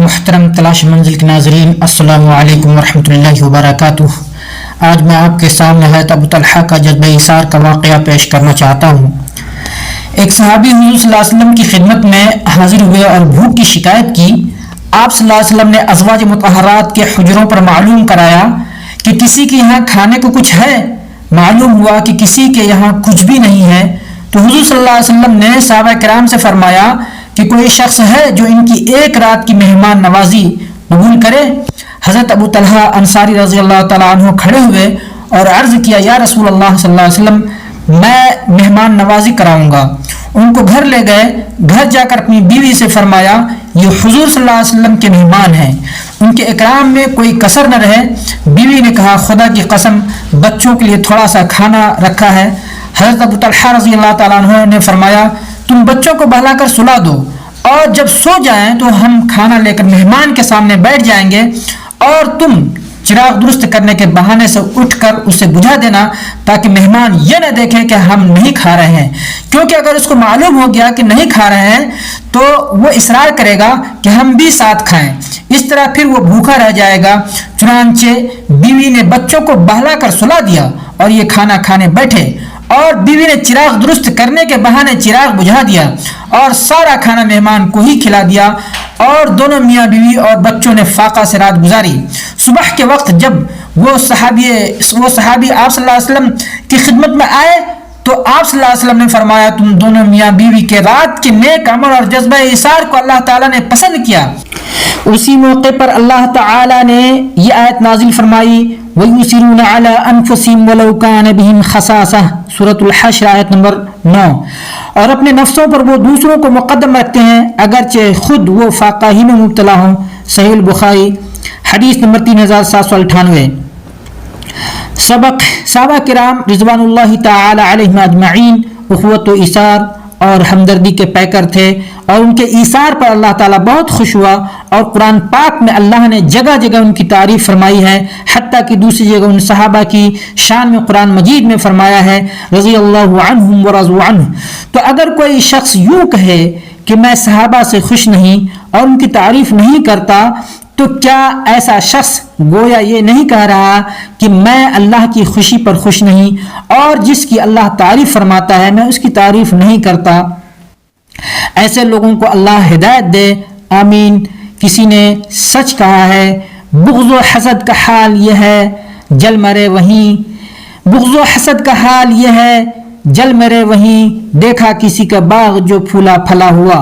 محترم تلاش منزل کے ناظرین، السلام علیکم ورحمۃ اللہ وبرکاتہ۔ آج میں آپ کے سامنے حضرت ابو طلحہ کا جذبہ ایثار کا واقعہ پیش کرنا چاہتا ہوں۔ ایک صحابی حضور صلی اللہ علیہ وسلم کی خدمت میں حاضر ہوئے اور بھوک کی شکایت کی۔ آپ صلی اللہ علیہ وسلم نے ازواج مطہرات کے حجروں پر معلوم کرایا کہ کسی کے یہاں کھانے کو کچھ ہے۔ معلوم ہوا کہ کسی کے یہاں کچھ بھی نہیں ہے، تو حضور صلی اللہ علیہ وسلم نے صحابہ کرام سے فرمایا کہ کوئی شخص ہے جو ان کی ایک رات کی مہمان نوازی قبول کرے۔ حضرت ابو طلحہ انصاری رضی اللہ تعالیٰ عنہ کھڑے ہوئے اور عرض کیا، یا رسول اللہ صلی اللہ علیہ وسلم، میں مہمان نوازی کراؤں گا۔ ان کو گھر لے گئے، گھر جا کر اپنی بیوی سے فرمایا، یہ حضور صلی اللہ علیہ وسلم کے مہمان ہیں، ان کے اکرام میں کوئی کسر نہ رہے۔ بیوی نے کہا، خدا کی قسم بچوں کے لیے تھوڑا سا کھانا رکھا ہے۔ حضرت ابو طلحہ رضی اللہ تعالیٰ عنہ نے فرمایا، تم بچوں کو بہلا کر سلا دو، اور جب سو جائیں تو ہم کھانا لے کر مہمان کے سامنے بیٹھ جائیں گے، اور تم چراغ درست کرنے کے بہانے سے اٹھ کر اسے بجھا دینا، تاکہ مہمان یہ نہ دیکھیں کہ ہم نہیں کھا رہے ہیں، کیونکہ اگر اس کو معلوم ہو گیا کہ نہیں کھا رہے ہیں تو وہ اصرار کرے گا کہ ہم بھی ساتھ کھائیں، اس طرح پھر وہ بھوکا رہ جائے گا۔ چنانچہ بیوی نے بچوں کو بہلا کر سلا دیا اور یہ کھانا کھانے بیٹھے، اور بیوی نے چراغ درست کرنے کے بہانے چراغ بجھا دیا اور سارا کھانا مہمان کو ہی کھلا دیا، اور دونوں میاں بیوی اور بچوں نے فاقہ سے رات گزاری۔ صبح کے وقت جب وہ صحابی آپ صلی اللہ علیہ وسلم کی خدمت میں آئے تو آپ صلی اللہ علیہ وسلم نے فرمایا، تم دونوں میاں بیوی کے رات کے نیک عمل اور جذبہ ایثار کو اللہ تعالیٰ نے پسند کیا۔ اسی موقع پر اللہ تعالیٰ نے یہ آیت نازل فرمائی، وَيُؤْثِرُونَ عَلَىٰ أَنفُسِهِمْ وَلَوْ كَانَ بِهِمْ خَصَاصَةٌ سورۃ الحشر آیت نمبر 9۔ اور اپنے نفسوں پر وہ دوسروں کو مقدم رکھتے ہیں اگرچہ خود وہ فاقہ ہی میں مبتلا ہوں۔ صحیح البخاری حدیث نمبر 3798۔ سبق: صحابہ کرام رضوان اللہ تعالی علیہم اجمعین اخوت و ایثار اور ہمدردی کے پیکر تھے، اور ان کے ایثار پر اللہ تعالیٰ بہت خوش ہوا، اور قرآن پاک میں اللہ نے جگہ جگہ ان کی تعریف فرمائی ہے، حتیٰ کہ دوسری جگہ ان صحابہ کی شان میں قرآن مجید میں فرمایا ہے، رضی اللہ عنہم ورضوا عنہ۔ تو اگر کوئی شخص یوں کہے کہ میں صحابہ سے خوش نہیں اور ان کی تعریف نہیں کرتا، تو کیا ایسا شخص گویا یہ نہیں کہہ رہا کہ میں اللہ کی خوشی پر خوش نہیں، اور جس کی اللہ تعریف فرماتا ہے میں اس کی تعریف نہیں کرتا؟ ایسے لوگوں کو اللہ ہدایت دے، آمین۔ کسی نے سچ کہا ہے، بغض و حسد کا حال یہ ہے جل مرے وہیں، بغض و حسد کا حال یہ ہے جل مرے وہیں، دیکھا کسی کا باغ جو پھولا پھلا ہوا۔